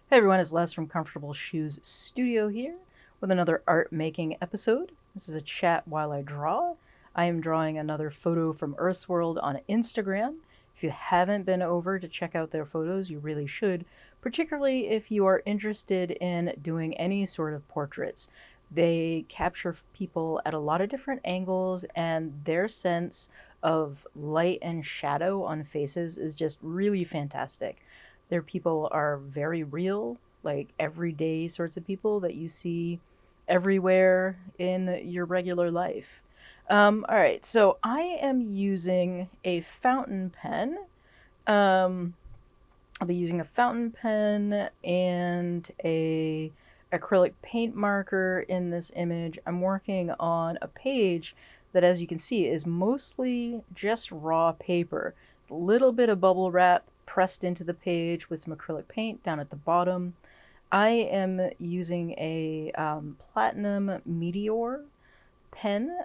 Hey everyone, it's Les from Comfortable Shoes Studio here with another art making episode. This is a chat while I draw. I am drawing another photo from Earth's World on Instagram. If you haven't been over to check out their photos, you really should, particularly if you are interested in doing any sort of portraits. They capture people at a lot of different angles, and their sense of light and shadow on faces is just really fantastic. Their people are very real, like everyday sorts of people that you see everywhere in your regular life. All right, so I am using a fountain pen. Um, I'll be using a fountain pen and a acrylic paint marker in this image. I'm working on a page that, as you can see, is mostly just raw paper. It's a little bit of bubble wrap pressed into the page with some acrylic paint down at the bottom. I am using a platinum meteor pen.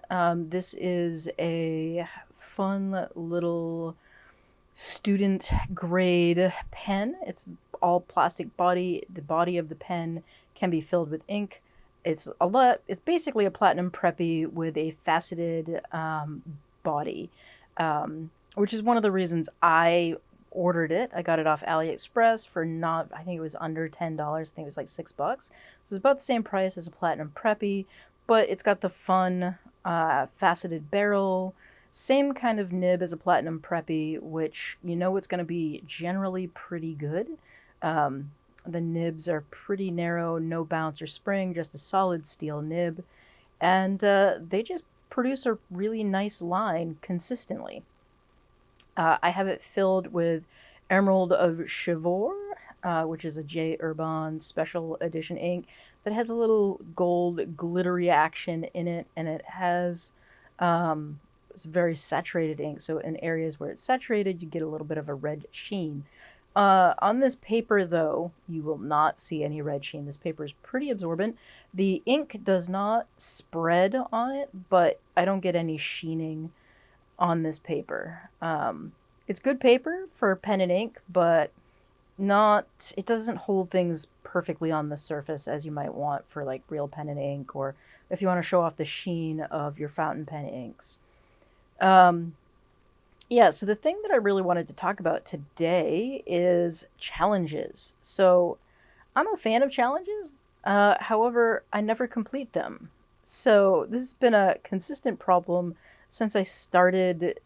This is a fun little student grade pen. It's all plastic body. The body of the pen can be filled with ink. It's basically a platinum preppy with a faceted body, which is one of the reasons I ordered it. I got it off AliExpress for not, I think it was under $10. I think it was like $6. So it's about the same price as a platinum preppy, but it's got the fun faceted barrel, same kind of nib as a platinum preppy, which you know it's going to be generally pretty good. The nibs are pretty narrow, no bounce or spring, just a solid steel nib, and they just produce a really nice line consistently. I have it filled with Emerald of Chivor, which is a J. Urban special edition ink that has a little gold glittery action in it, and it has it's very saturated ink. So in areas where it's saturated, you get a little bit of a red sheen. On this paper, though, you will not see any red sheen. This paper is pretty absorbent. The ink does not spread on it, but I don't get any sheening on this paper. It's good paper for pen and ink, but not, it doesn't hold things perfectly on the surface as you might want for like real pen and ink, or if you want to show off the sheen of your fountain pen inks. Um, yeah, so the thing that I really wanted to talk about today is challenges. So I'm a fan of challenges. However, I never complete them. So this has been a consistent problem since I started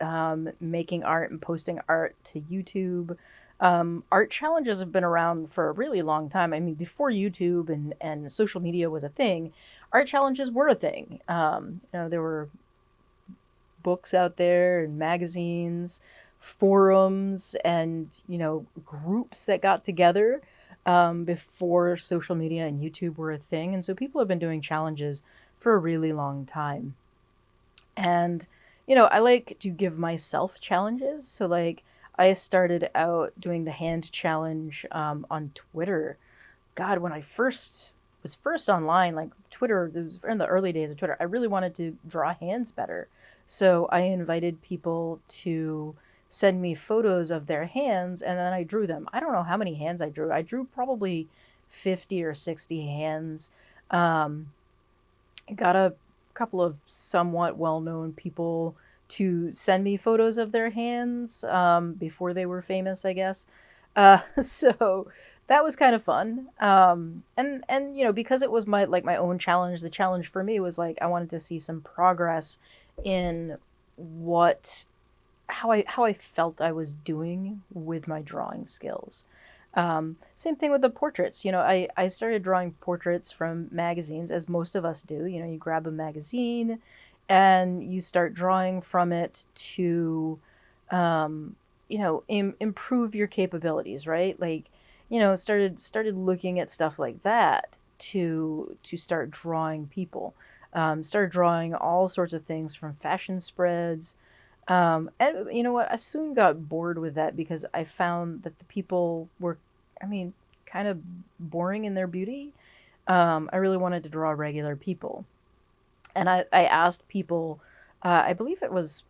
making art and posting art to YouTube. Art challenges have been around for a really long time. I mean, before YouTube and social media was a thing, art challenges were a thing. There were books out there and magazines, forums, and groups that got together before social media and YouTube were a thing. And so people have been doing challenges for a really long time. And I like to give myself challenges. So like I started out doing the hand challenge on Twitter. God, when I first online, like Twitter, it was in the early days of Twitter, I really wanted to draw hands better. So I invited people to send me photos of their hands, and then I drew them. I don't know how many hands I drew. I drew probably 50 or 60 hands. Um, I got a couple of somewhat well-known people to send me photos of their hands before they were famous, I guess. So that was kind of fun. And because it was my own challenge, the challenge for me was like I wanted to see some progress in what how I felt I was doing with my drawing skills. Same thing with the portraits. I started drawing portraits from magazines, as most of us do. You grab a magazine and you start drawing from it to, improve your capabilities, right? Like, started looking at stuff like that to start drawing people. Started drawing all sorts of things from fashion spreads. And you know what? I soon got bored with that because I found that the people were, I mean, kind of boring in their beauty. I really wanted to draw regular people. And I asked people, I believe it was,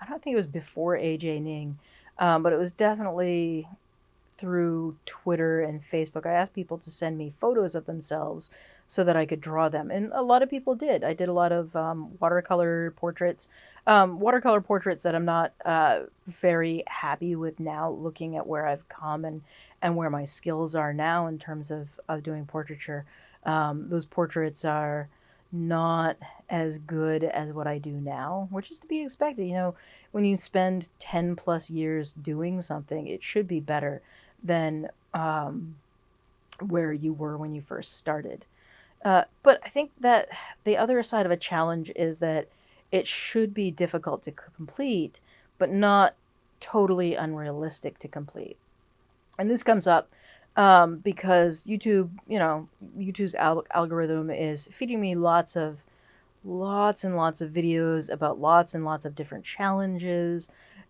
I don't think it was before AJ Ning, but it was definitely through Twitter and Facebook. I asked people to send me photos of themselves so that I could draw them. And a lot of people did. I did a lot of watercolor portraits. Watercolor portraits that I'm not very happy with now, looking at where I've come and where my skills are now in terms of doing portraiture. Those portraits are not as good as what I do now, which is to be expected. You know, when you spend 10 plus years doing something, it should be better than where you were when you first started. But I think that the other side of a challenge is that it should be difficult to complete, but not totally unrealistic to complete. And this comes up because YouTube, YouTube's algorithm is feeding me lots and lots of videos about lots and lots of different challenges,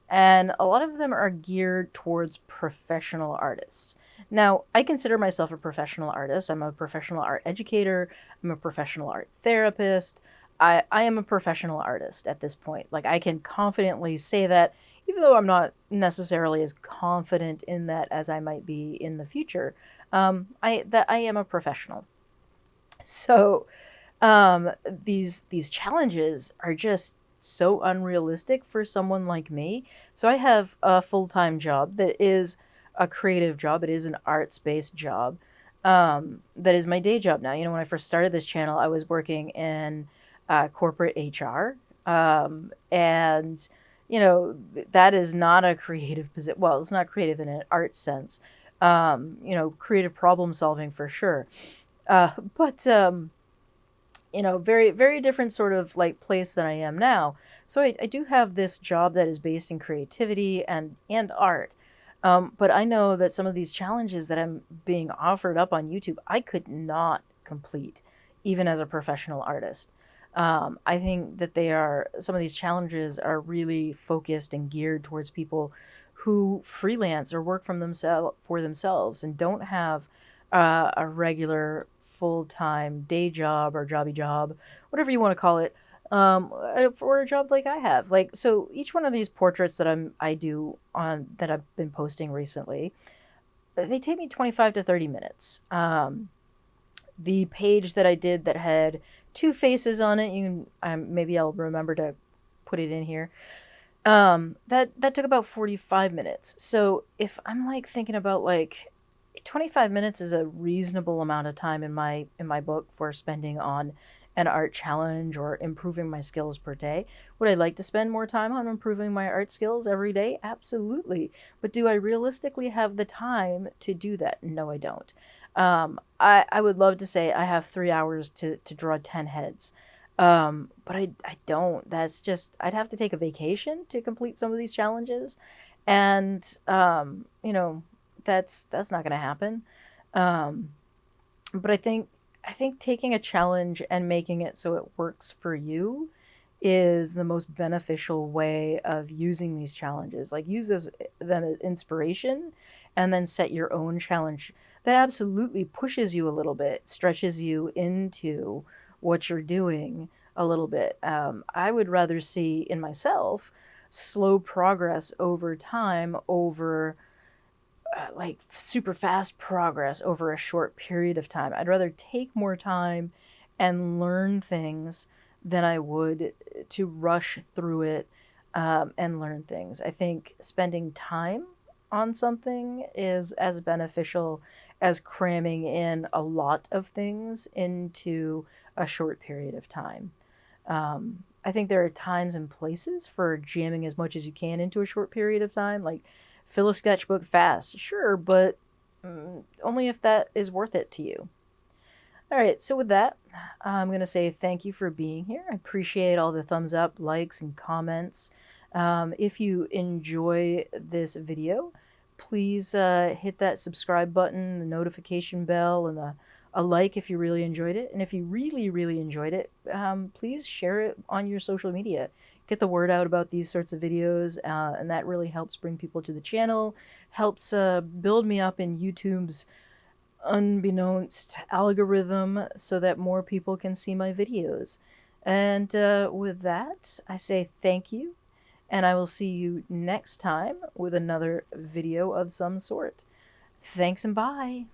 and a lot of them are geared towards professional artists. Now, I consider myself a professional artist. I'm a professional art educator. I'm a professional art therapist. I am a professional artist at this point. Like, I can confidently say that, even though I'm not necessarily as confident in that as I might be in the future. I am a professional. So these challenges are just so unrealistic for someone like me. So I have a full-time job that is a creative job. It is an arts-based job. That is my day job now. You know, when I first started this channel, I was working in corporate HR. And that is not a creative position. Well, it's not creative in an art sense. Creative problem solving for sure. But very, very different sort of like place than I am now. So I do have this job that is based in creativity and art. But I know that some of these challenges that I'm being offered up on YouTube, I could not complete, even as a professional artist. I think that some of these challenges are really focused and geared towards people who freelance or work for themselves and don't have a regular full-time day job or jobby job, whatever you want to call it, for a job like I have. Like, so each one of these portraits that that I've been posting recently, they take me 25 to 30 minutes. The page that I did that had two faces on it, maybe I'll remember to put it in here. That took about 45 minutes. So if I'm like thinking about like 25 minutes is a reasonable amount of time in my book for spending on an art challenge or improving my skills per day. Would I like to spend more time on improving my art skills every day? Absolutely. But do I realistically have the time to do that? No, I don't. I would love to say I have 3 hours to draw 10 heads. But I don't. That's just, I'd have to take a vacation to complete some of these challenges. And, that's not going to happen. But I think taking a challenge and making it so it works for you is the most beneficial way of using these challenges. Like, use them as inspiration and then set your own challenge that absolutely pushes you a little bit, stretches you into what you're doing a little bit. I would rather see in myself slow progress over time over like super fast progress over a short period of time. I'd rather take more time and learn things than I would to rush through it and learn things. I think spending time on something is as beneficial as cramming in a lot of things into a short period of time. I think there are times and places for jamming as much as you can into a short period of time. Like, fill a sketchbook fast, sure, but only if that is worth it to you. All right, so with that, I'm going to say thank you for being here. I appreciate all the thumbs up, likes, and comments. If you enjoy this video, please hit that subscribe button, the notification bell, and a like if you really enjoyed it. And if you really, really enjoyed it, please share it on your social media. Get the word out about these sorts of videos, and that really helps bring people to the channel, helps build me up in YouTube's unbeknownst algorithm so that more people can see my videos. And with that, I say thank you, and I will see you next time with another video of some sort. Thanks and bye.